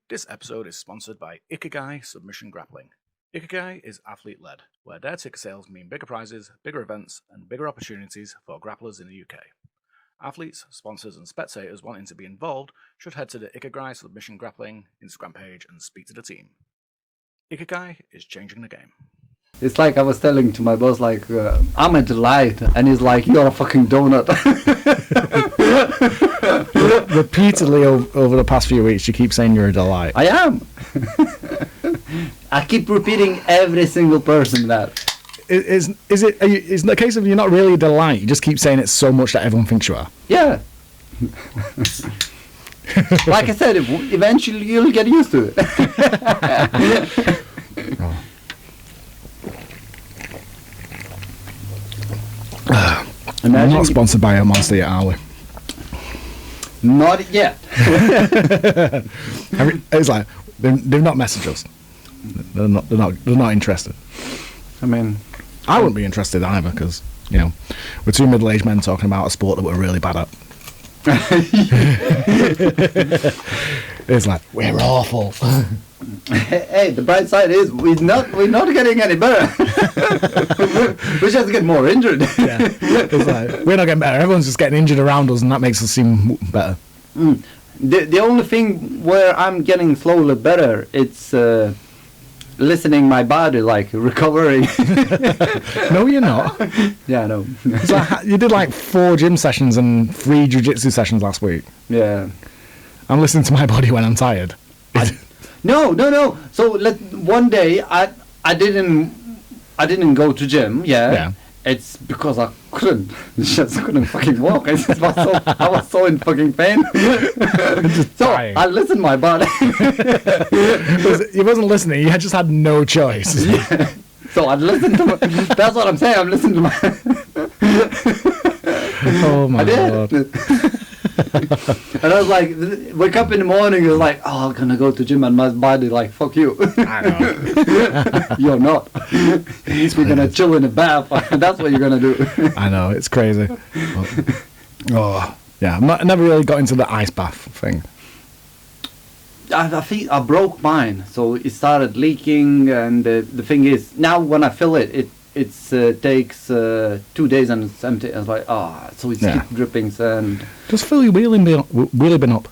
This episode is sponsored by Ikigai Submission Grappling. Ikigai is athlete-led, where their ticket sales mean bigger prizes, bigger events, and bigger opportunities for grapplers in the UK. Athletes, sponsors, and spectators wanting to be involved should head to the Ikigai Submission Grappling Instagram page and speak to the team. Ikigai is changing the game. It's like I was telling to my boss, like, I'm a delight, and he's like, you're a fucking donut. Repeatedly over the past few weeks, you keep saying you're a delight. I am. I keep repeating every single person that. Is it a case of you're not really a delight, you just keep saying it so much that everyone thinks you are? Yeah. Like I said, eventually you'll get used to it. Oh. I'm not sponsored by a monster yet, are we? Not yet. It's like they've not messaged us. They're not interested. I mean, I wouldn't be interested either, because we're two middle-aged men talking about a sport that we're really bad at. It's like, we're awful. Hey, the bright side is we're not getting any better. We just get more injured. Yeah. It's like, we're not getting better. Everyone's just getting injured around us, and that makes us seem better. The only thing where I'm getting slowly better, it's listening my body, like recovering. No, you're not. Yeah, I know. It's like, you did like 4 gym sessions and 3 Jiu-Jitsu sessions last week. Yeah. I'm listening to my body when I'm tired. No. So one day I didn't go to gym. Yeah. It's because I just couldn't fucking walk. I was so in fucking pain. So dying. I listened to my body. He wasn't listening. He just had no choice. Yeah. So I listened to that's what I'm saying. I'm listening to my. Oh my God. And I was like, wake up in the morning, you're like, oh, I'm gonna go to gym, and my body like, fuck you. I know. You're not. You're gonna chill in the bath. That's what you're gonna do. I know, it's crazy. Oh, yeah, I never really got into the ice bath thing. I think I broke mine, so it started leaking, and the thing is, now when I fill it takes 2 days and it's empty. I was like, so it's keep dripping and. Just fill your wheelie bin up.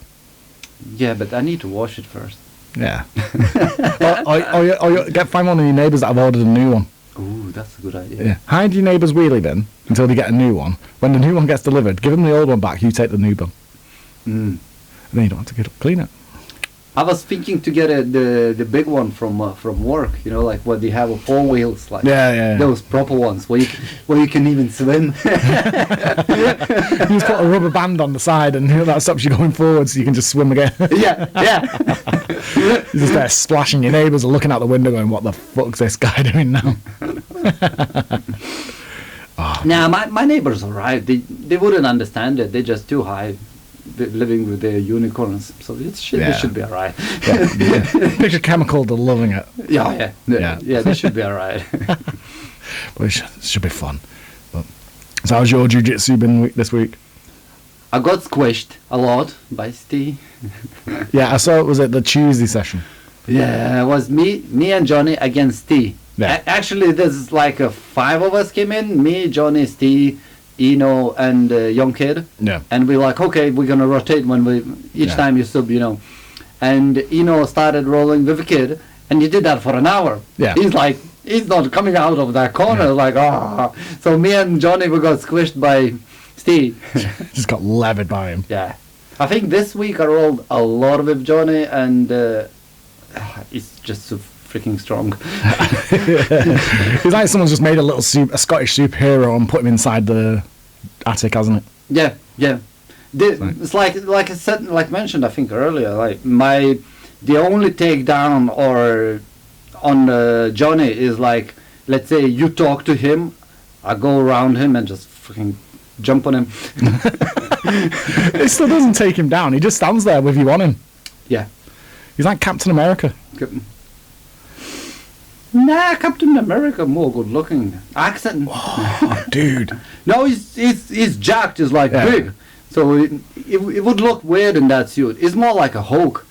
Yeah, but I need to wash it first. Yeah. or find one of your neighbours that have ordered a new one. Ooh, that's a good idea. Yeah. Hide your neighbour's wheelie bin until they get a new one. When the new one gets delivered, give them the old one back. You take the new one. And then you don't have to get up, clean it. I was thinking to get the big one from work, like what they have with 4 wheels, like those proper ones where you can even swim. You just put a rubber band on the side, and that stops you going forward, so you can just swim again. Yeah. You're just there splashing. Your neighbours are looking out the window, going, "What the fuck's this guy doing now?" Nah, my neighbours are right. They wouldn't understand it. They're just too high. Living with their unicorns, so it should be alright. Picture Chemical, they're loving it. Yeah, they should be alright. But it should be fun. So how's your jiu-jitsu been this week? I got squished a lot by Steve. Yeah, I saw it was at the Tuesday session. Yeah, it was me and Johnny against Steve. Yeah. Actually, there's like 5 of us came in, me, Johnny, Steve, Eno, and young kid. Yeah. And we're like, okay, we're gonna rotate when each time you sub, And Eno started rolling with the kid, and he did that for an hour. Yeah. He's not coming out of that corner, So me and Johnny, we got squished by Steve. Just got levered by him. Yeah. I think this week I rolled a lot with Johnny, and it's just so freaking strong. It's like someone's just made a Scottish superhero and put him inside the attic, hasn't it? Yeah. It's like I said, like mentioned, I think earlier, like the only takedown or on Johnny is like, let's say you talk to him, I go around him and just freaking jump on him. It still doesn't take him down. He just stands there with you on him. Yeah. He's like Captain America. Nah, Captain America more good looking. Accent. Oh, dude. No, he's jacked. He's like big. So it would look weird in that suit. It's more like a Hulk.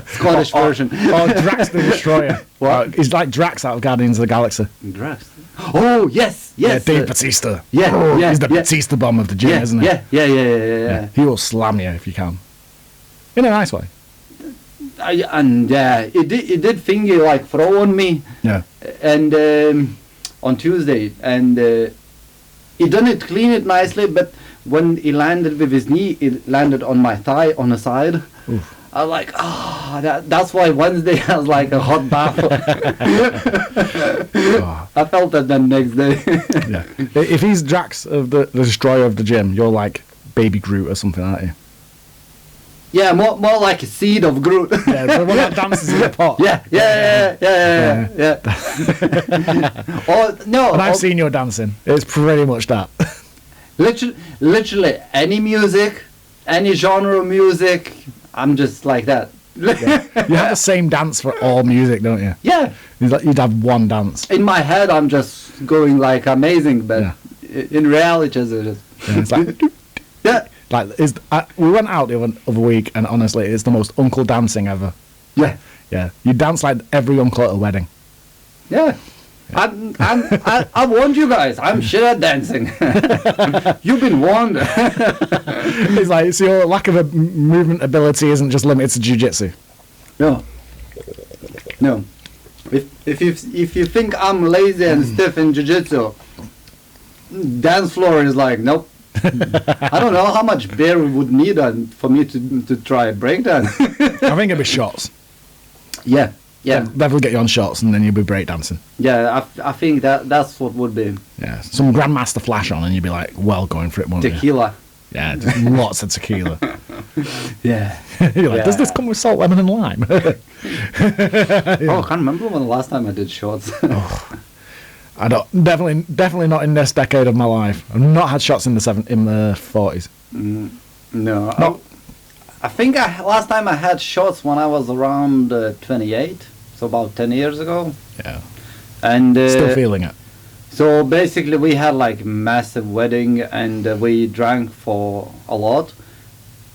Scottish version. Or Drax the Destroyer. What? He's like Drax out of Guardians of the Galaxy. Drax. Oh yes, Yeah, Dave Bautista. Yeah, He's the Bautista bomb of the gym, isn't he? Yeah. He will slam you if you can. In a nice way. It did finger like throw on me. Yeah. And on Tuesday, and he done it, clean it nicely, but when he landed with his knee, it landed on my thigh on the side. Oof. I was like, that's why Wednesday has like a hot bath. I felt that the next day. Yeah. If he's Drax of the Destroyer of the gym, you're like Baby Groot or something, aren't you? Yeah, more like a seed of Groot. Yeah, the one that dances in the pot. Yeah. Or no. And I've seen your dancing. It's pretty much that. Literally any music, any genre of music, I'm just like that. Yeah. You have the same dance for all music, don't you? Yeah. You'd have one dance. In my head, I'm just going like amazing, but in reality, it's just It's like, yeah. Like we went out the other week, and honestly, it's the most uncle dancing ever. Yeah. Yeah, you dance like every uncle at a wedding. Yeah. I warned you guys. I'm shit at dancing. You've been warned. It's like, so your lack of a movement ability isn't just limited to jiu-jitsu. No. If you think I'm lazy and stiff in jiu-jitsu, dance floor is like, nope. I don't know how much beer we would need for me to try breakdance. I think it'd be shots. Yeah. They'll get you on shots, and then you'll be breakdancing. Yeah, I think that's what would be. Yeah, some Grandmaster Flash on, and you'd be like, well, going for it, won't you? Tequila. Yeah, just lots of tequila. Yeah. You're like, does this come with salt, lemon, and lime? Oh, I can't remember when the last time I did shots. I don't. Definitely not in this decade of my life. I've not had shots in the 40s. No. I think last time I had shots when I was around 28, so about 10 years ago. Yeah. And still feeling it. So basically, we had like massive wedding, and we drank for a lot,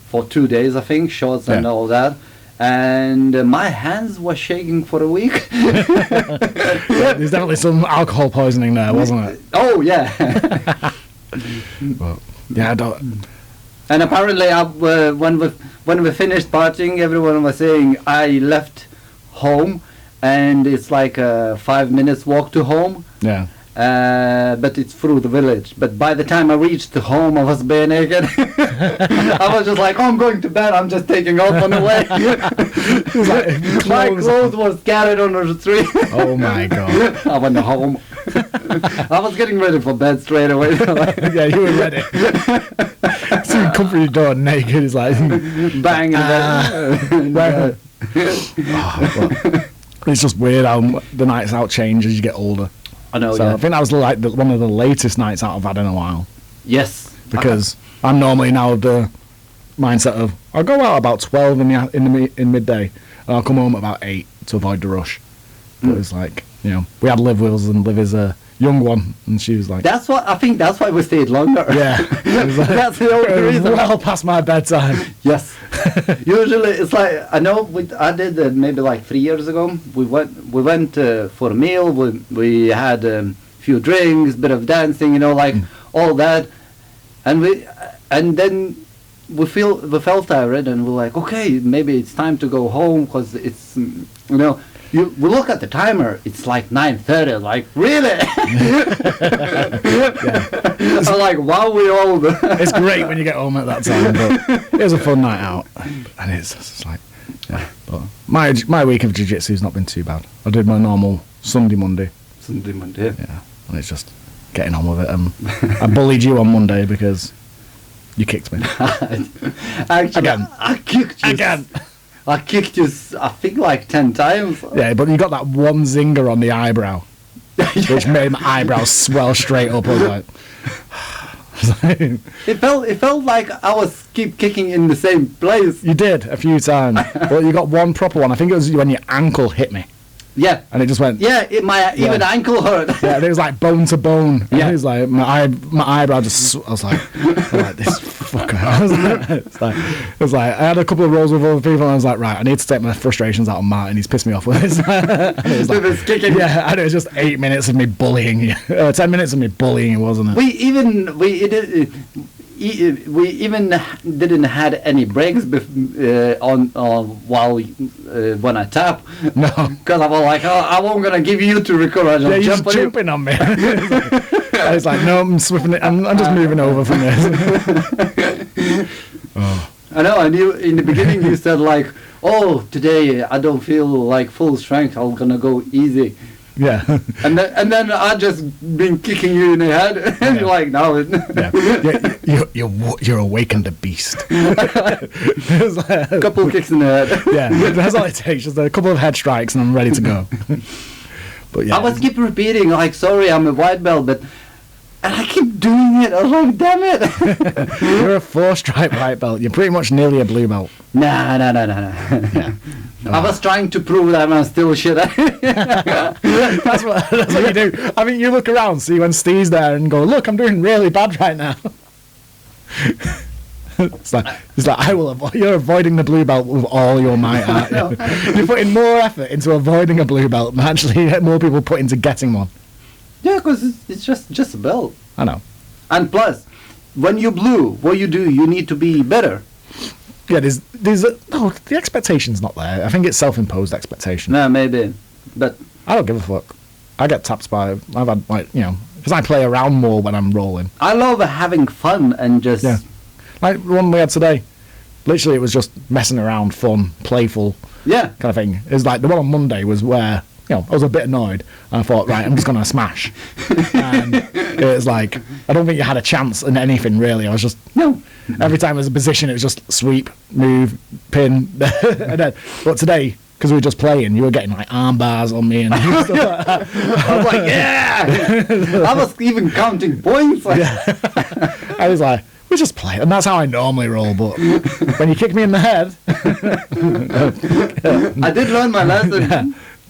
for 2 days, I think, shots and all that. And my hands were shaking for a week. There's definitely some alcohol poisoning there, wasn't it? Oh yeah. Well, yeah, I don't. And apparently, when we finished partying, everyone was saying I left home, and it's like a 5 minutes walk to home. Yeah. But it's through the village. But by the time I reached home, I was bare naked. I was just like, I'm going to bed. I'm just taking off on the way. My clothes were scattered under the tree. Oh my god. I went home. I was getting ready for bed straight away. Yeah, you were ready. So you come through your door naked. It's like bang in bed. It's just weird how the nights out change as you get older. I know. So I think that was like one of the latest nights out I've had in a while. Yes. Because I'm normally now of the mindset of I'll go out about 12 in midday, and I'll come home at about 8 to avoid the rush. But it's like, you know, we had Liv with us, and Liv is a young one, and she was like, I think that's why we stayed longer. Yeah. Like, that's the only reason. Well past my bedtime. Yes. Usually it's like, I know I did maybe like 3 years ago. We went for a meal. We had a few drinks, bit of dancing, you know, like all that, and then we felt tired, and we're like, okay, maybe it's time to go home, because it's, you know. We look at the timer, it's like 9:30, like, really? I'm like, wow, we old. It's great when you get home at that time, but it was a fun night out. And it's just like, yeah. But my week of jiu-jitsu's not been too bad. I did my normal Sunday, Monday. Yeah, and it's just getting on with it. I bullied you on Monday because you kicked me. Actually, Again. I kicked you. Again. I kicked you, I think, like 10 times. Yeah, but you got that one zinger on the eyebrow, which made my eyebrows swell straight up. I was like, it felt like I was keep kicking in the same place. You did a few times, but you got one proper one. I think it was when your ankle hit me. Yeah. And it just went. Yeah, even ankle hurt. Yeah, and it was like bone to bone. Yeah. And it was like my eyebrow just. I was like this fuck her. It's like I had a couple of roles with other people, and I was like, right, I need to take my frustrations out on Martyn. He's pissed me off with this. And it was like, kicking. yeah, and it was just 8 minutes of me bullying you. 10 minutes of me bullying you, wasn't it? We even didn't had any breaks while when I tap. No, because I was like, oh, I wasn't gonna give you to recover. Yeah, you're just jumping on me. I was like, no, I'm swipping it. I'm just moving over from this. Oh. I know. And you in the beginning you said like, oh, today I don't feel like full strength. I'm gonna go easy. Yeah. And then I just been kicking you in the head, and you're like, no. You're awakened a beast. A couple of kicks in the head. Yeah, that's all it takes. Just a couple of head strikes, and I'm ready to go. But yeah, I was keep repeating like, sorry, I'm a white belt, but. And I keep doing it. I was like, damn it. You're a 4-stripe white belt. You're pretty much nearly a blue belt. Nah. Yeah. I was trying to prove that I'm still shit. That's what you do. I mean, you look around, see when Steve's there, and go, look, I'm doing really bad right now. It's like you're avoiding the blue belt with all your might, aren't you? You're putting more effort into avoiding a blue belt than actually more people put into getting one. Yeah, because it's just a belt. I know. And plus, when you're blue, what you do, you need to be better. Yeah, there's the expectation's not there. I think it's self-imposed expectation. No, maybe, but I don't give a fuck. I get tapped by. I've had because I play around more when I'm rolling. I love having fun and just like the one we had today. Literally, it was just messing around, fun, playful, kind of thing. It's like the one on Monday was where. I was a bit annoyed, and I thought, right, I'm just going to smash. And it was like, I don't think you had a chance in anything, really. I was just, every time there was a position, it was just sweep, move, pin. But today, because we were just playing, you were getting like arm bars on me and stuff like that. I was like, yeah! I was even counting points. I was like, we just play, and that's how I normally roll, but when you kick me in the head... I did learn my lesson. Yeah.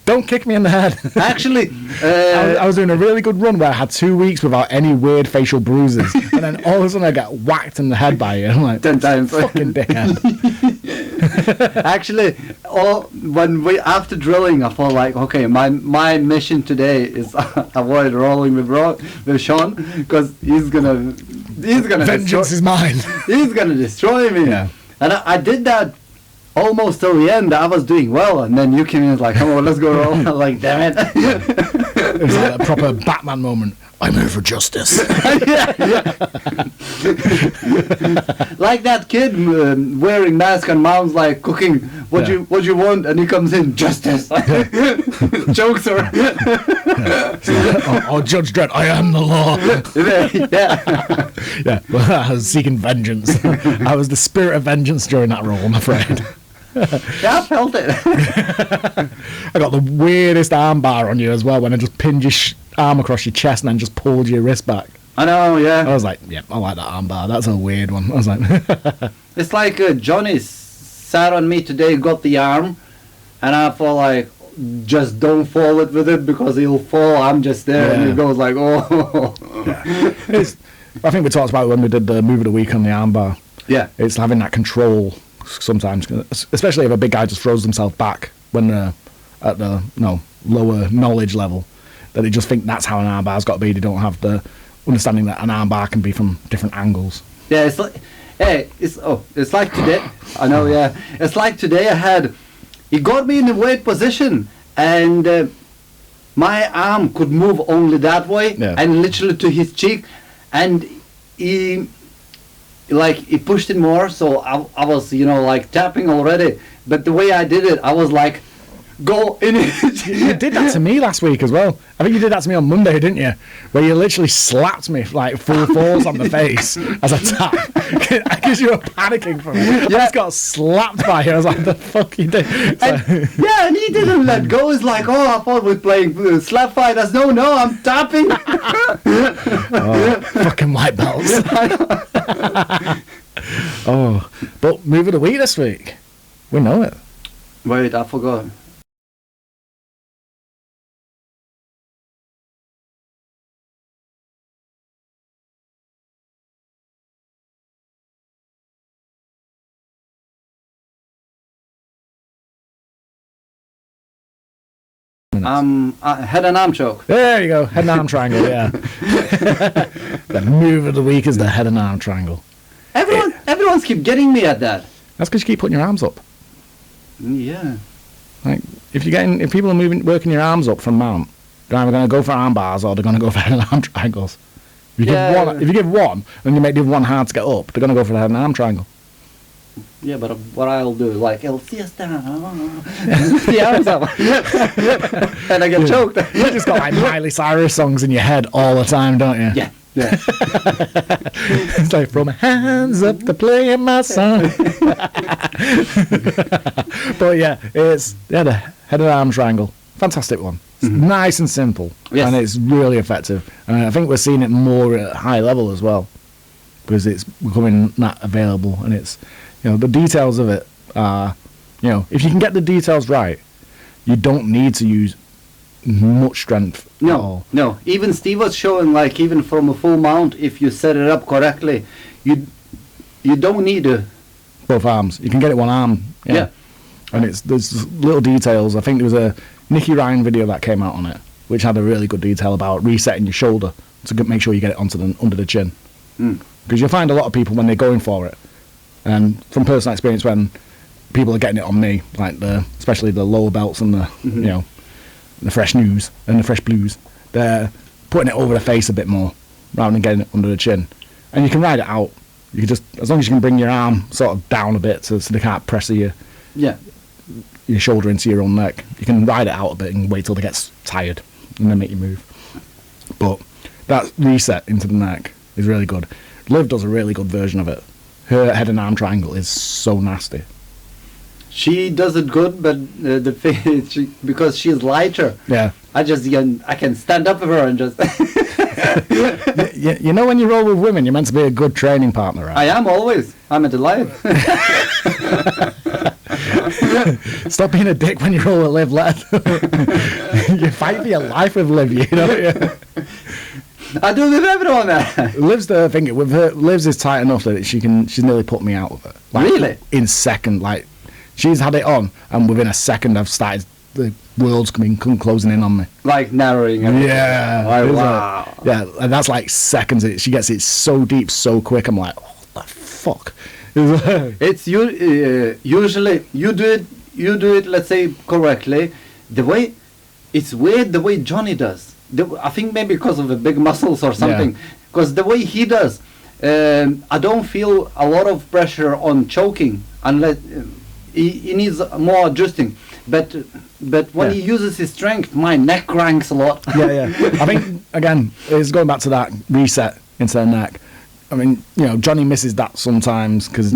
Don't kick me in the head. Actually, I was doing a really good run where I had 2 weeks without any weird facial bruises, and then all of a sudden I got whacked in the head by you. I'm like, 10 times. Fucking dickhead. Actually, after drilling, I felt like, okay, my mission today is avoid rolling with Sean, because he's gonna vengeance is mine. He's gonna destroy me. Yeah. And I did that. Almost till the end, I was doing well, and then you came in like, come on, let's go roll. I was like, damn it. It was like a proper Batman moment. I'm here for justice. Like that kid wearing mask and mom's like cooking, what you want, and he comes in, justice. Jokes her. Oh, Judge Dredd, I am the law. Yeah. Well, I was seeking vengeance. I was the spirit of vengeance during that role, I'm afraid. Yeah, I felt it. I got the weirdest arm bar on you as well when I just pinned your arm across your chest and then just pulled your wrist back. I know, yeah. I was like, yeah, I like that arm bar. That's a weird one. I was like... It's like Johnny sat on me today, got the arm, and I felt like, just don't fall it with it because he'll fall. I'm just there, and he goes like, oh. Yeah. I think we talked about it when we did the move of the week on the arm bar. Yeah. It's having that control sometimes, especially if a big guy just throws himself back when they're at the lower knowledge level, that they just think that's how an arm bar's got to be. They don't have the understanding that an arm bar can be from different angles. Yeah, it's like, it's like today. I know, yeah. It's like today he got me in the weight position, and my arm could move only that way, and literally to his cheek, and he pushed it more, so I was, like tapping already, but the way I did it, I was like, go in it. You did that to me last week as well. I think you did that to me on Monday, didn't you? Where you literally slapped me like full force on the face as a tap. Because you were panicking for me. Yeah. I just got slapped by you. I was like, the fuck you did? And he didn't let go. It's like, oh, I thought we were playing slap fighters. No, I'm tapping. Oh, fucking white belts. Oh, but move of the week this week. We know it. Wait, I forgot. minutes. Head and arm choke. There you go, head and arm triangle, yeah. The move of the week is the head and arm triangle. Everyone's keep getting me at that. That's because you keep putting your arms up. Yeah. Like, if people are working your arms up from mount, they're either going to go for arm bars or they're going to go for head and arm triangles. If you give one and you make the other one hard to get up, they're going to go for the head and arm triangle. Yeah, but what I'll do, like, El Siesta, the arms up, and I get choked. You just got like Miley Cyrus songs in your head all the time, don't you? Yeah. It's like, from hands up to playing my song. But yeah, it's the head and arm triangle. Fantastic one. It's nice and simple, and it's really effective. And I think we're seeing it more at high level as well, because it's becoming that available, and it's, the details of it are, if you can get the details right, you don't need to use much strength at all. No. Even Steve was showing, like, even from a full mount, if you set it up correctly, you don't need both arms. You can get it one arm. Yeah. And there's little details. I think there was a Nicky Ryan video that came out on it, which had a really good detail about resetting your shoulder to make sure you get it under the chin. Because you'll find a lot of people when they're going for it, and from personal experience, when people are getting it on me, like especially the lower belts and the the fresh news and the fresh blues, they're putting it over the face a bit more rather than getting it under the chin. And you can ride it out. You can just, as long as you can bring your arm sort of down a bit so they can't press your shoulder into your own neck, you can ride it out a bit and wait till it gets tired and then make you move. But that reset into the neck is really good. Liv does a really good version of it. Her head and arm triangle is so nasty. She does it good, but the thing is, because she's lighter, I can stand up with her and just. You know, when you roll with women, you're meant to be a good training partner, right? I am always. I'm a delight. Stop being a dick when you roll with Liv, lad. You fight for your life with Liv, you know. I do with everyone there. Liv's the thing with her. Liv's is tight enough that she's nearly put me out of it. Like, really? In second, like she's had it on, and within a second, I've started. The world's closing in on me. Like narrowing. Yeah. Oh, wow. And that's like seconds. She gets it so deep, so quick. I'm like, what the fuck? It's usually you do it. Let's say correctly. It's weird the way Johnny does. I think maybe because of the big muscles or something. Because the way he does, I don't feel a lot of pressure on choking unless he needs more adjusting. But when he uses his strength, my neck cranks a lot. I think again, it's going back to that reset into the neck. I mean, Johnny misses that sometimes because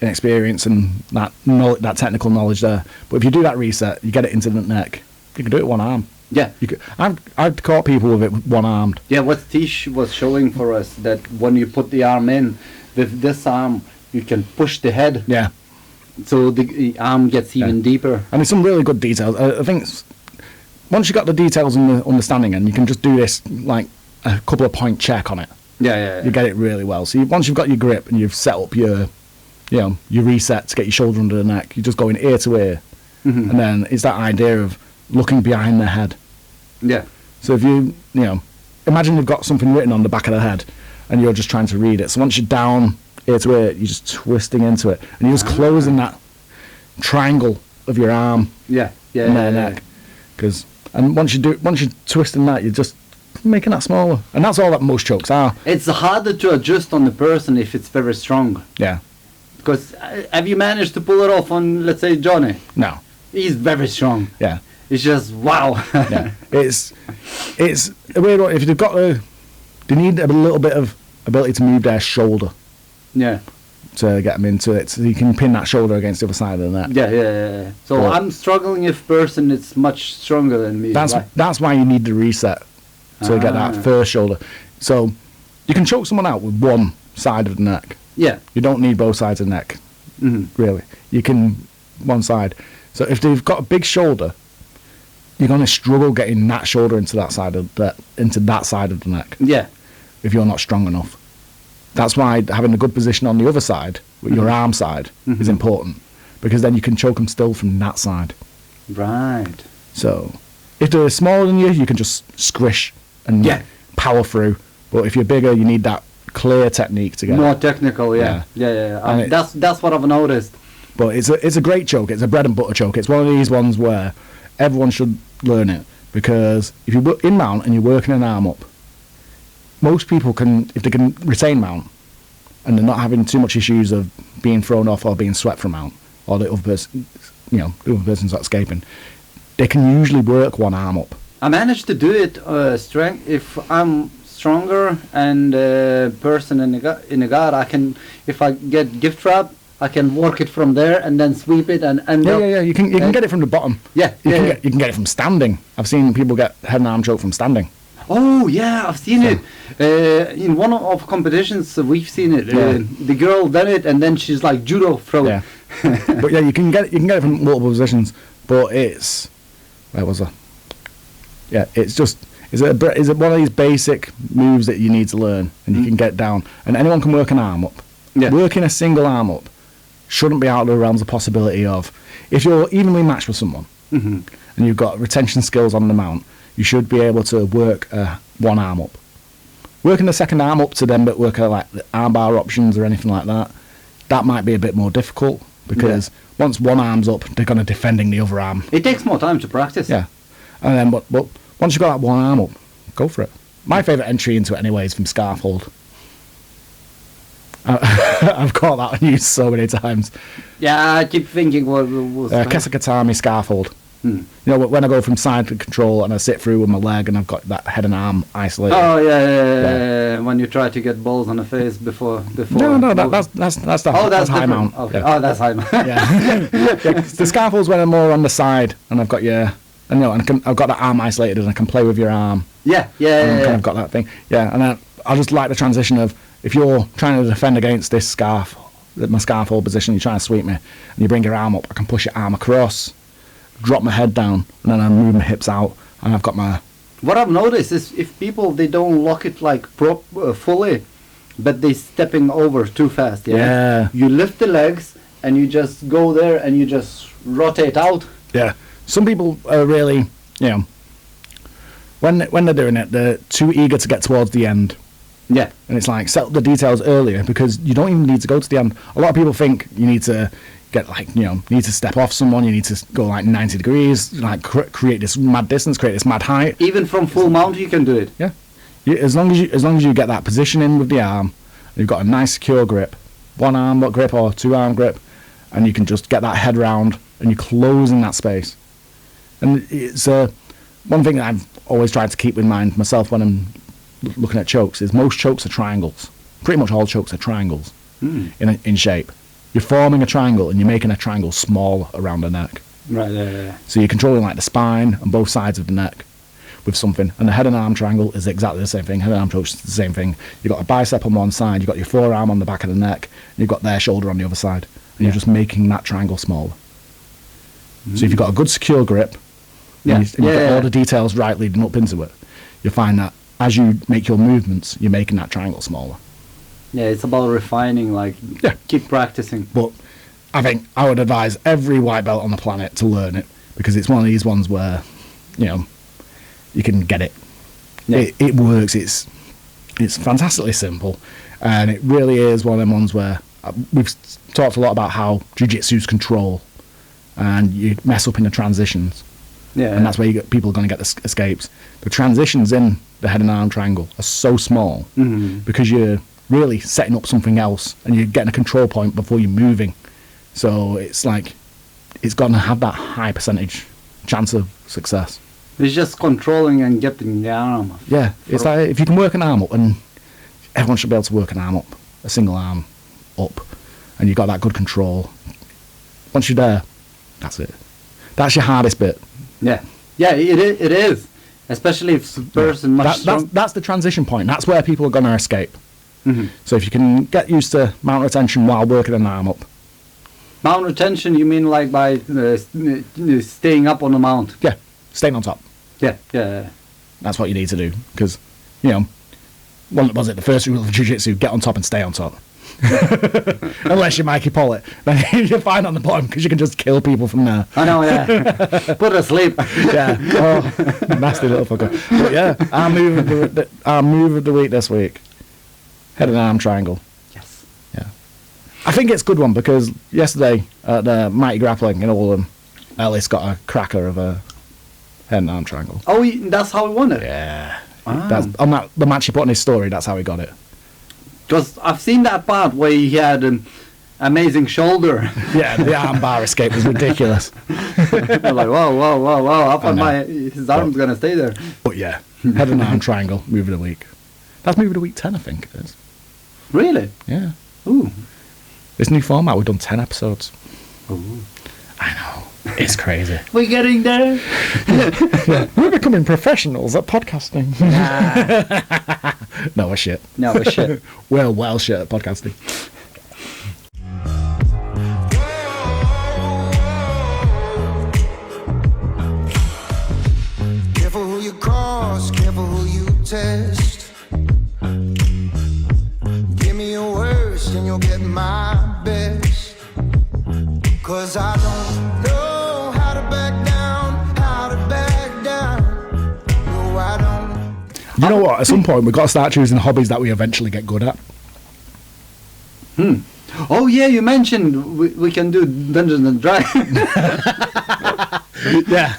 inexperience and that technical knowledge there. But if you do that reset, you get it into the neck. You can do it with one arm. Yeah, I've caught people with it one armed. Yeah, what Tish was showing for us, that when you put the arm in with this arm, you can push the head. Yeah. So the arm gets even deeper. And there's some really good details. I think once you got the details and the understanding, and you can just do this like a couple of point check on it. Yeah. You get it really well. So once you've got your grip and you've set up your reset to get your shoulder under the neck, you're just going ear to ear, and then it's that idea of looking behind the head. Yeah. So if you imagine you've got something written on the back of the head, and you're just trying to read it. So once you're down ear to ear, you're just twisting into it, and you're just closing that triangle of your arm. Yeah. Neck. And once you're twisting that, you're just making that smaller, and that's all that most chokes are. It's harder to adjust on the person if it's very strong. Yeah. Because have you managed to pull it off on, let's say, Johnny? No. He's very strong. Yeah. It's just wow. Yeah. It's a weird one. If they've got they need a little bit of ability to move their shoulder. Yeah. To get them into it, so you can pin that shoulder against the other side of the neck. Yeah. So I'm struggling if person is much stronger than me. That's why you need the reset to get that first shoulder. So you can choke someone out with one side of the neck. Yeah. You don't need both sides of the neck. Really. You can one side. So if they've got a big shoulder, you're going to struggle getting that shoulder into that side of the neck. Yeah. If you're not strong enough. That's why having a good position on the other side, with your arm side, is important. Because then you can choke them still from that side. Right. So, if they're smaller than you can just squish and power through. But if you're bigger, you need that clear technique to get more technical. Yeah. That's what I've noticed. But it's a great choke. It's a bread and butter choke. It's one of these ones where everyone should learn it, because if you're in mount and you're working an arm up, most people can, if they can retain mount and they're not having too much issues of being thrown off or being swept from mount, or the other person, the other person's not escaping, they can usually work one arm up. I managed to do it strength. If I'm stronger and person in the guard, I can, if I get gift trap, I can work it from there and then sweep it and end up. Yeah. You can get it from the bottom. Yeah. You can get it from standing. I've seen people get head and arm choke from standing. Oh yeah, I've seen it. In one of competitions, we've seen it. The girl done it, and then she's like judo throw. Yeah. But you can get it from multiple positions. But it's, where was I? Yeah, it's just is it one of these basic moves that you need to learn, and you can get down, and anyone can work an arm up. Yeah. Working a single arm up shouldn't be out of the realms of possibility of, if you're evenly matched with someone and you've got retention skills on the mount, you should be able to work one arm up. Working the second arm up to then work like the arm bar options or anything like that, that might be a bit more difficult, because once one arm's up, they're going to defending the other arm. It takes more time to practice. Yeah. And then but once you've got that one arm up, go for it. My favourite entry into it anyway is from scarf hold. I've caught that on you so many times. Yeah, I keep thinking what was Kesekatami scarf hold. When I go from side to control and I sit through with my leg and I've got that head and arm isolated. Oh yeah. When you try to get balls on the face before. No, that's high mount. Okay. Yeah. Oh, that's high mount. The scarf holds when I'm more on the side and I've got I've got that arm isolated and I can play with your arm. Yeah. I've got that thing. Yeah, and I just like the transition of, if you're trying to defend against this scarf, my scarf hold position, you're trying to sweep me, and you bring your arm up, I can push your arm across, drop my head down, and then I move my hips out, and I've got my... What I've noticed is if people, they don't lock it like fully, but they stepping over too fast, Yeah. You lift the legs, and you just go there, and you just rotate out. Yeah. Some people are really, when they're doing it, they're too eager to get towards the end. Yeah. And it's like, set up the details earlier, because you don't even need to go to the end. A lot of people think you need to get need to step off someone, you need to go like 90 degrees, like create this mad distance, create this mad height. Even from full mount you can do it. Yeah. As long as you get that position in with the arm, you've got a nice secure grip, one arm grip or two arm grip, and you can just get that head round and you're closing that space. And it's one thing that I've always tried to keep in mind myself when I'm looking at chokes is most chokes are triangles. Pretty much all chokes are triangles in shape. You're forming a triangle and you're making a triangle smaller around the neck. Right, yeah. So you're controlling like the spine and both sides of the neck with something. And the head and arm triangle is exactly the same thing. Head and arm choke is the same thing. You've got a bicep on one side, you've got your forearm on the back of the neck, and you've got their shoulder on the other side. And you're just making that triangle smaller. So if you've got a good secure grip, and you've got all the details right leading up into it, you'll find that as you make your movements, you're making that triangle smaller. Yeah, it's about refining, keep practicing. But I think I would advise every white belt on the planet to learn it, because it's one of these ones where, you can get it. Yeah. It works. It's fantastically simple, and it really is one of them ones where we've talked a lot about how Jiu-Jitsu's control, and you mess up in the transitions. Yeah, and that's where people are going to get the escapes. The transitions in the head and arm triangle are so small because you're really setting up something else and you're getting a control point before you're moving. So it's like it's going to have that high percentage chance of success. It's just controlling and getting the arm. Yeah, it's like if you can work an arm up, and everyone should be able to work an arm up, a single arm up, and you've got that good control. Once you're there, that's it. That's your hardest bit. Yeah, it is. Especially if the person that's the transition point. That's where people are going to escape. So if you can get used to mount retention while working an arm up. Mount retention, you mean like by staying up on the mount? Yeah, staying on top. Yeah. That's what you need to do, because, what was it, the first rule of Jiu-Jitsu, get on top and stay on top. Unless you're Mikey Pollitt, then you're fine on the bottom because you can just kill people from there. I know, yeah. Put her to sleep. Yeah. Oh, nasty little fucker. But yeah, our move of the week this week. Head and arm triangle. Yes. Yeah. I think it's a good one because yesterday at the Mighty Grappling in Oldham, Ellis got a cracker of a head and arm triangle. Oh, that's how he won it? Yeah. Ah. That's, on the match he put on his story, that's how he got it. Because I've seen that part where he had an amazing shoulder. Yeah, the arm bar escape was ridiculous. I'm like, whoa. I thought his arm's going to stay there. But yeah, head and arm triangle, move of the week. That's move of the week 10, I think it is. Really? Yeah. Ooh. This new format, we've done 10 episodes. Ooh. I know. It's crazy. We're getting there. Yeah. We're becoming professionals at podcasting. Nah. No, we're shit. No, we're shit. We're well shit at podcasting. Careful who you cross, careful who you test. Give me your worst and you'll get my best. 'Cause I don't know how to back down, how to back down. No, I don't. You know what? At some point, we've got to start choosing hobbies that we eventually get good at. Oh, yeah, you mentioned we can do Dungeons and Dragons. Yeah.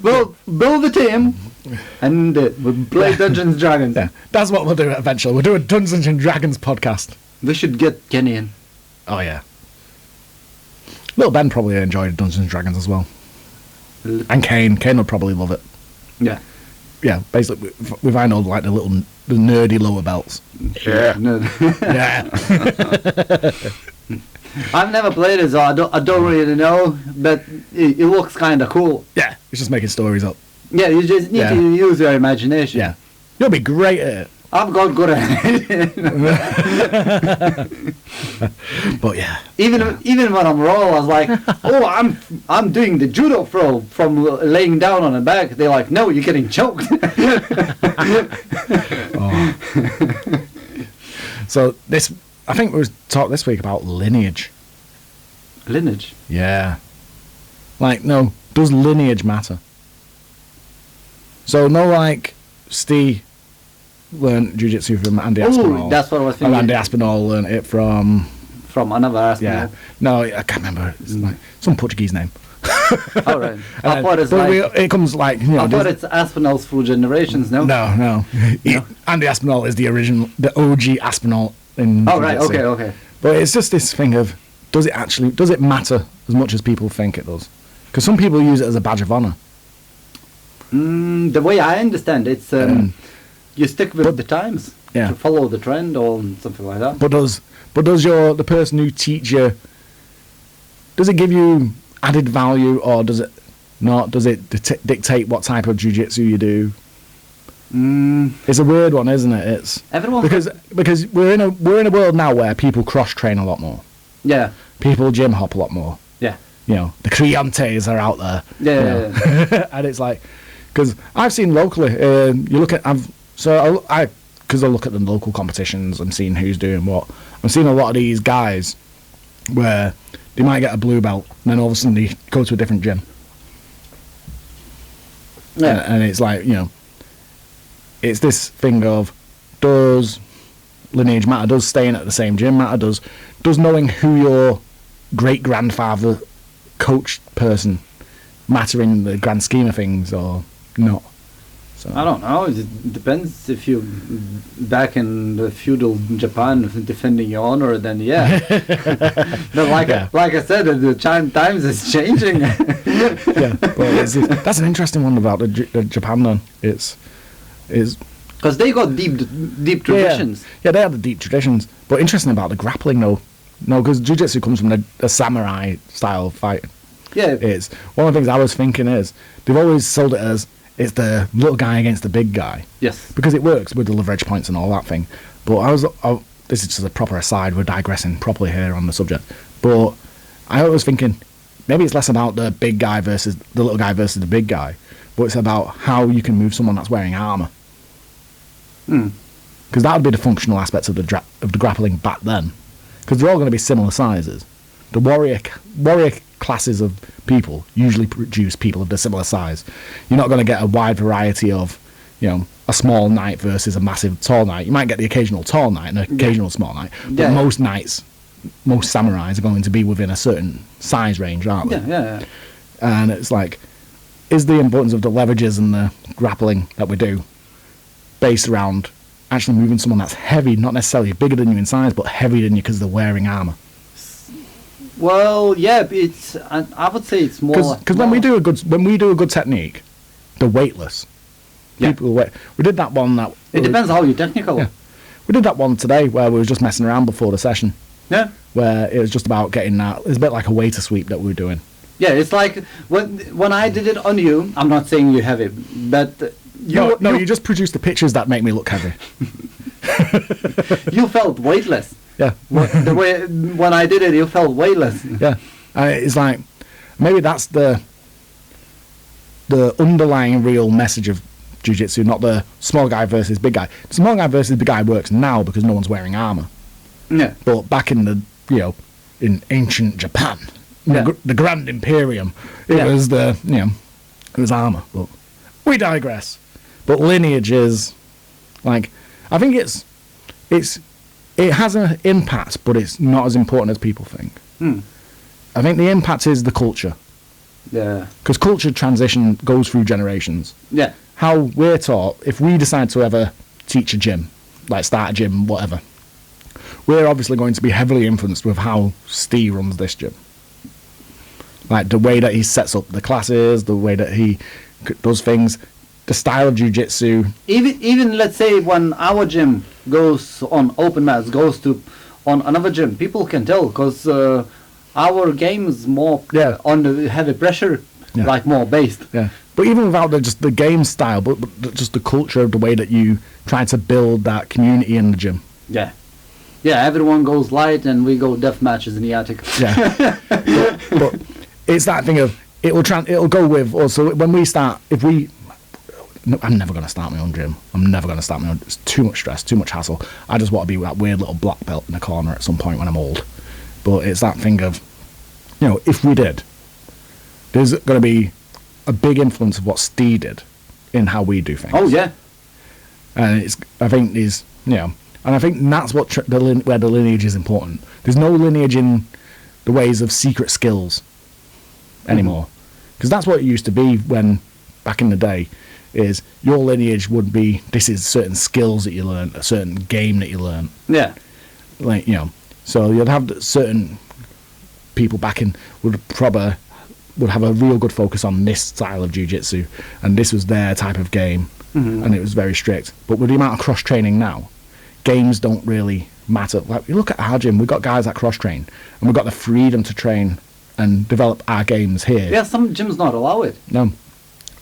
Well, build a team and we'll play Dungeons and Dragons. Yeah. That's what we'll do eventually. We'll do a Dungeons and Dragons podcast. We should get Kenny in. Oh, yeah. Little Ben probably enjoyed Dungeons and Dragons as well. And Kane. Kane would probably love it. Yeah. Yeah, basically, we find all like the nerdy lower belts. Yeah. No. Yeah. I've never played it, so I don't really know, but it looks kind of cool. Yeah, it's just making stories up. Yeah, you just need to use your imagination. Yeah. You'll be great at it. I've got good at it. But yeah. Even when I'm raw, I was like, oh, I'm doing the judo throw from laying down on the back. They're like, no, you're getting choked. Oh. So I think we talked this week about lineage. Lineage? Yeah. Like, no, does lineage matter? So, no, like, Steve learned jiu-jitsu from Andy Aspinall. Oh, that's what I was thinking. Or Andy Aspinall learned it from another Aspinall. Yeah. No, I can't remember. It's like some Portuguese name. All right. I thought it's like... it comes like... You know, I thought it's Aspinalls through generations, no? No. Andy Aspinall is the OG Aspinall in jiu-jitsu. Okay. But it's just this thing of, does it matter as much as people think it does? Because some people use it as a badge of honour. The way I understand it's you stick with the times. Yeah. To follow the trend or something like that. But does the person who teach you, does it give you added value or does it not? Does it dictate what type of jiu-jitsu you do? It's a weird one, isn't it? It's everyone because we're in a world now where people cross train a lot more. Yeah. People gym hop a lot more. Yeah. You know, the Creontes are out there. Yeah. And it's like, because I've seen locally, you look at, because I look at the local competitions and seeing who's doing what. I'm seeing a lot of these guys where they might get a blue belt and then all of a sudden they go to a different gym. Yeah. And it's like, you know, it's this thing of, does lineage matter? Does staying at the same gym matter? Does knowing who your great-grandfather coached person matter in the grand scheme of things or not? So I don't know. It depends. If you back in the feudal Japan defending your honor, then yeah. But like I said, the times is changing. Yeah, but that's an interesting one about the Japan. Then it's because they got deep traditions. Yeah, they have the deep traditions. But interesting about the grappling though. No, because jiu-jitsu comes from a samurai style fighting. Yeah, it's one of the things I was thinking is they've always sold it as it's the little guy against the big guy. Yes. Because it works with the leverage points and all that thing. But this is just a proper aside, we're digressing properly here on the subject. But I was thinking, maybe it's less about the big guy versus the little guy versus the big guy, but it's about how you can move someone that's wearing armour. because that would be the functional aspects of the grappling back then, because they're all going to be similar sizes. The warrior classes of people usually produce people of the similar size. You're not going to get a wide variety of, a small knight versus a massive tall knight. You might get the occasional tall knight and an occasional small knight, but most knights, most samurais are going to be within a certain size range, aren't they? Yeah. And it's like, is the importance of the leverages and the grappling that we do based around actually moving someone that's heavy, not necessarily bigger than you in size, but heavier than you because they're wearing armor? Well, yeah, I would say it's more because when we do a good technique, they're weightless. Yeah. We did that one that. It depends how you're technical. Yeah. We did that one today where we were just messing around before the session. Yeah. Where it was just about getting that. It's a bit like a waiter sweep that we were doing. Yeah, it's like when I did it on you. I'm not saying you're heavy, but you just produced the pictures that make me look heavy. You felt weightless. Yeah. The way when I did it, you felt weightless. Yeah. It's like maybe that's the underlying real message of Jiu-Jitsu, not the small guy versus big guy. The small guy versus big guy works now because no one's wearing armor. Yeah. But back in the in ancient Japan, the Grand Imperium, it was armor. But we digress. But lineage is like, I think it has an impact, but it's not as important as people think. I think the impact is the culture. Yeah. Because culture transition goes through generations. Yeah. How we're taught, if we decide to ever teach a gym, like start a gym, whatever, we're obviously going to be heavily influenced with how Steve runs this gym. Like the way that he sets up the classes, the way that he does things, the style of jiu-jitsu. Even let's say when our gym goes on open mats, goes to on another gym, people can tell because our game is more on the heavy pressure, like more based. Yeah. But even without just the game style, but just the culture of the way that you try to build that community in the gym. Yeah. Yeah, everyone goes light and we go death matches in the attic. Yeah. but it's that thing of, it'll go with, also when we start, I'm never going to start my own gym. It's too much stress, too much hassle. I just want to be that weird little black belt in the corner at some point when I'm old. But it's that thing of, if we did, there's going to be a big influence of what Steve did in how we do things. Oh, yeah. And I think that's what where the lineage is important. There's no lineage in the ways of secret skills anymore. Because that's what it used to be when, back in the day, is your lineage would be, this is certain skills that you learn, a certain game that you learn. Yeah. Like, so you'd have certain people back in would have a real good focus on this style of jiu-jitsu, and this was their type of game, and it was very strict. But with the amount of cross-training now, games don't really matter. Like, you look at our gym, we've got guys that cross-train, and we've got the freedom to train and develop our games here. Yeah, some gyms not allow it. No.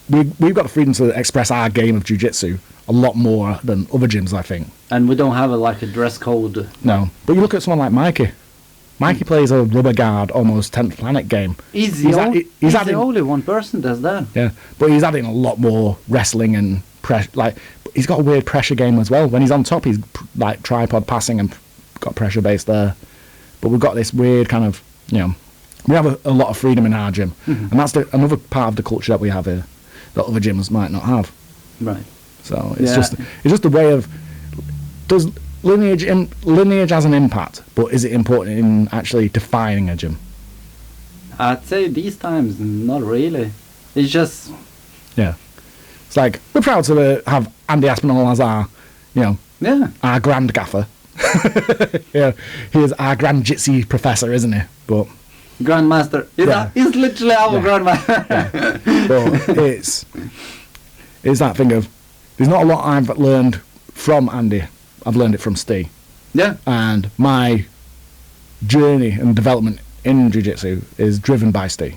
We've got the freedom to express our game of jiu-jitsu a lot more than other gyms, I think. And we don't have a dress code. No. But you look at someone like Mikey. Mikey plays a rubber guard, almost 10th planet game. He's the only one person does that. Yeah, but he's adding a lot more wrestling and pressure. Like, he's got a weird pressure game as well. When he's on top, he's like tripod passing and got pressure base there. But we've got this weird kind of, we have a lot of freedom in our gym, and that's another part of the culture that we have here that other gyms might not have. Right. So it's just a way of, does lineage has an impact, but is it important in actually defining a gym? I'd say these times not really. It's just it's like we're proud to have Andy Aspinall as our our grand gaffer. He is our grand jitsi professor, isn't he? But grandmaster. He's literally our grandmaster. But it's that thing of, there's not a lot I've learned from Andy. I've learned it from Steve. Yeah. And my journey and development in jiu-jitsu is driven by Steve.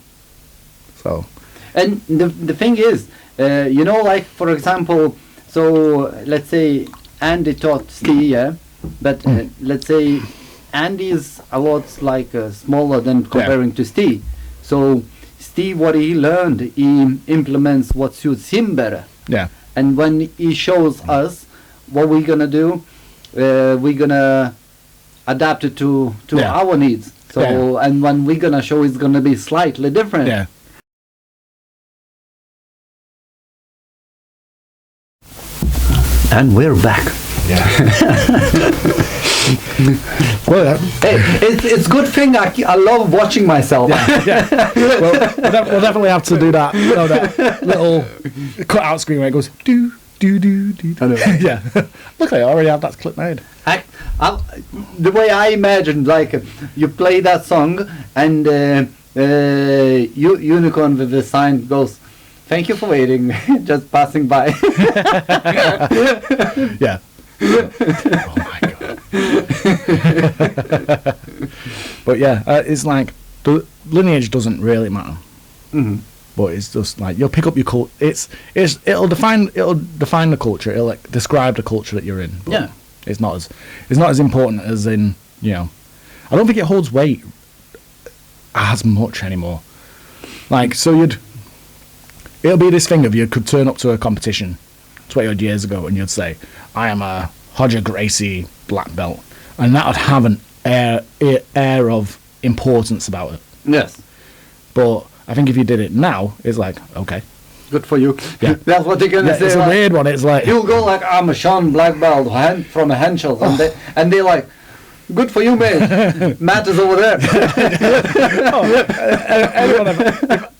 So. And the thing is, like, for example, so let's say Andy taught Steve, but let's say Andy is a lot smaller than comparing to Steve. So Steve, what he learned, he implements what suits him better. Yeah. And when he shows us what we're gonna do, we're gonna adapt it to our needs. So and when we're gonna show, it's gonna be slightly different. Yeah. And we're back. Yeah. Well, hey, it's good thing I love watching myself. yeah. We'll definitely have to do that. You know, that little cut out screen where it goes do do do do. I know. Yeah. Look, I already have that clip made. The way I imagined, like you play that song and unicorn with the sign goes, "Thank you for waiting, just passing by." Yeah. Oh my god. But yeah, it's like the lineage doesn't really matter. Mm-hmm. But it's just like you'll pick up your culture. It'll define the culture. It'll like, describe the culture that you're in. But Yeah. It's not as important as in, you know. I don't think it holds weight as much anymore. Like it'll be this thing of you could turn up to a competition 20 odd years ago and you'd say, I am a Hodger Gracie black belt, and that would have an air of importance about it. Yes. But I think if you did it now, it's like, okay. Good for you. Yeah. That's what they're gonna say. It's a weird one. It's like you'll go like, I'm a Sean black belt from a Henschel, and they're like, good for you, mate. Matt is over there.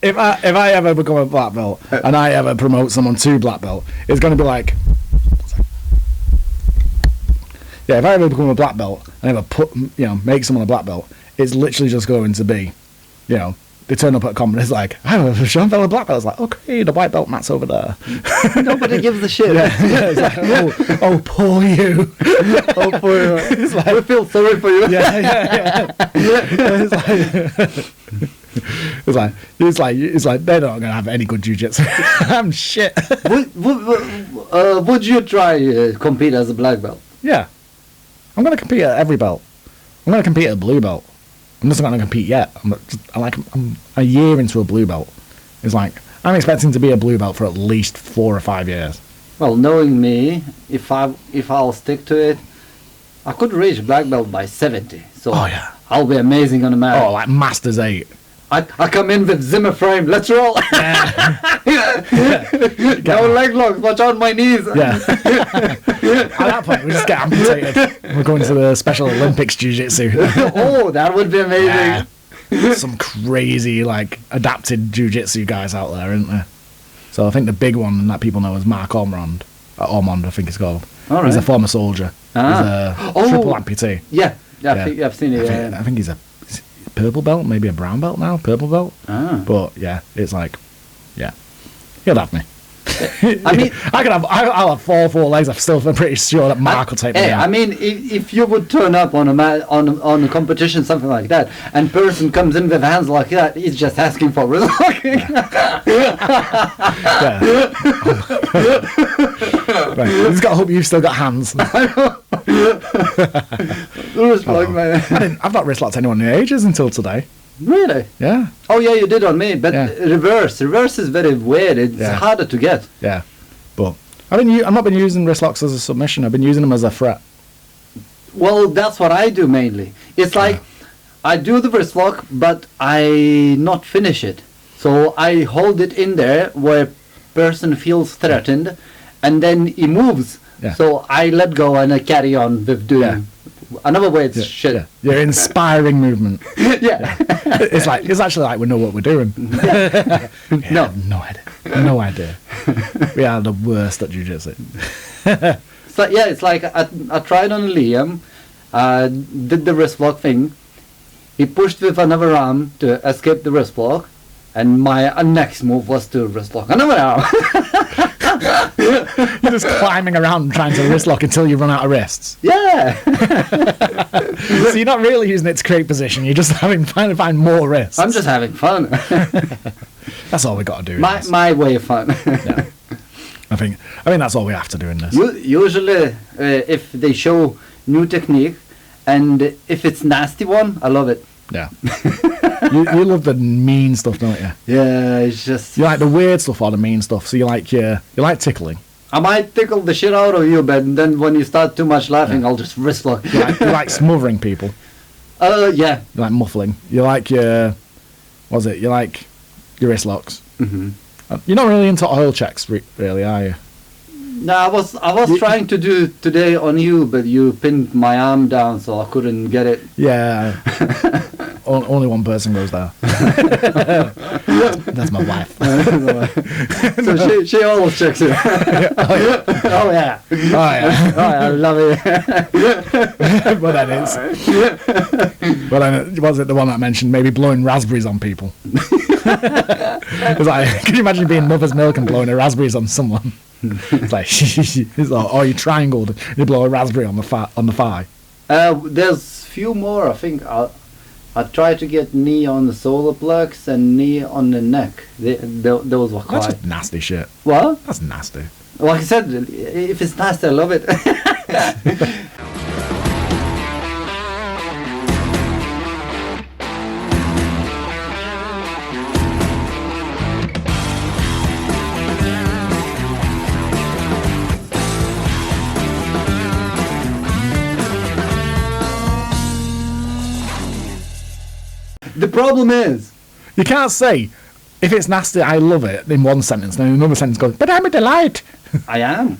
if I ever become a black belt and I ever promote someone to black belt, it's going to be like, yeah. If I ever become a black belt and ever make someone a black belt, it's literally just going to be, you know. They turn up at a comp and it's like, oh, Sean Bell black belt. It's like, okay, the white belt Matt's over there. Nobody gives a shit. Yeah, it's like, oh, poor you. Oh, poor you. It's like, we feel sorry for you. Yeah. It's like they're not gonna have any good jiu-jitsu. I'm shit. Would you try compete as a black belt? Yeah, I'm gonna compete at every belt. I'm gonna compete at a blue belt. I'm just not going to compete yet. I'm a year into a blue belt. It's like, I'm expecting to be a blue belt for at least 4 or 5 years. Well, knowing me, if I'll stick to it, I could reach black belt by 70. So I'll be amazing on the mat. Oh, like Masters 8. I come in with Zimmer frame. Let's roll. No leg locks. Watch out my knees. Yeah. At that point, we just get amputated. We're going to the Special Olympics Jiu-Jitsu. Oh, that would be amazing. Yeah. Some crazy, like, adapted Jiu-Jitsu guys out there, isn't there? So I think the big one that people know is Mark Ormond. Ormond, I think it's called. All right. He's a former soldier. He's a triple amputee. Yeah. I think I've seen it. I think he's a purple belt, maybe a brown belt now, purple belt. But yeah, it's like, yeah, he'll have me. I mean, I'll have 4 legs. I'm still pretty sure that Mark will take me out. I mean, if you would turn up on a competition, something like that, and person comes in with hands like that, he's just asking for wrist locking. Right. He's got to hope you've still got hands. Wrist lock, man. I've not wrist locked anyone in ages until today. Really? Yeah. Oh yeah, you did on me, but reverse is very weird. It's harder to get. Yeah, but I've not been using wrist locks as a submission. I've been using them as a threat. Well, that's what I do mainly. It's like I do the wrist lock, but I not finish it. So I hold it in there where person feels threatened, and then he moves. Yeah. So I let go and I carry on with doing. Yeah. Another way it's shit. Yeah. You're inspiring movement. Yeah. It's actually like we know what we're doing. No idea. We are the worst at jiu-jitsu. So yeah, it's like I tried on Liam, did the wrist block thing. He pushed with another arm to escape the wrist block, and my next move was to wrist lock another arm. You're just climbing around trying to wrist lock until you run out of wrists. Yeah. So you're not really using it to create position. You're just trying to find more wrists. I'm just having fun. That's all we got to do. My way of fun. Yeah. I think that's all we have to do in this. Usually, if they show new technique, and if it's nasty one, I love it. Yeah. you love the mean stuff, don't you? Yeah, it's just... You like the weird stuff or the mean stuff. So you like tickling. I might tickle the shit out of you, but then when you start too much laughing, I'll just wrist lock. You like smothering people. Yeah. You like muffling. You like your... What's it? You like your wrist locks. Mm-hmm. You're not really into oil checks, really, are you? No, I was trying to do today on you, but you pinned my arm down, so I couldn't get it. Yeah. Only one person goes there. That's my wife. So she always checks it. Oh yeah. Oh yeah. I love it. But then was it the one that mentioned maybe blowing raspberries on people? It's like, can you imagine being mother's milk and blowing a raspberries on someone? It's like, oh, you triangled, you blow a raspberry on the thigh. There's few more. I think I tried to get knee on the solar plex and knee on the neck. Those were quite... That's just nasty shit. What? That's nasty. Like I said, if it's nasty, I love it. The problem is, you can't say, if it's nasty, I love it, in one sentence, then in another sentence goes, but I'm a delight. I am.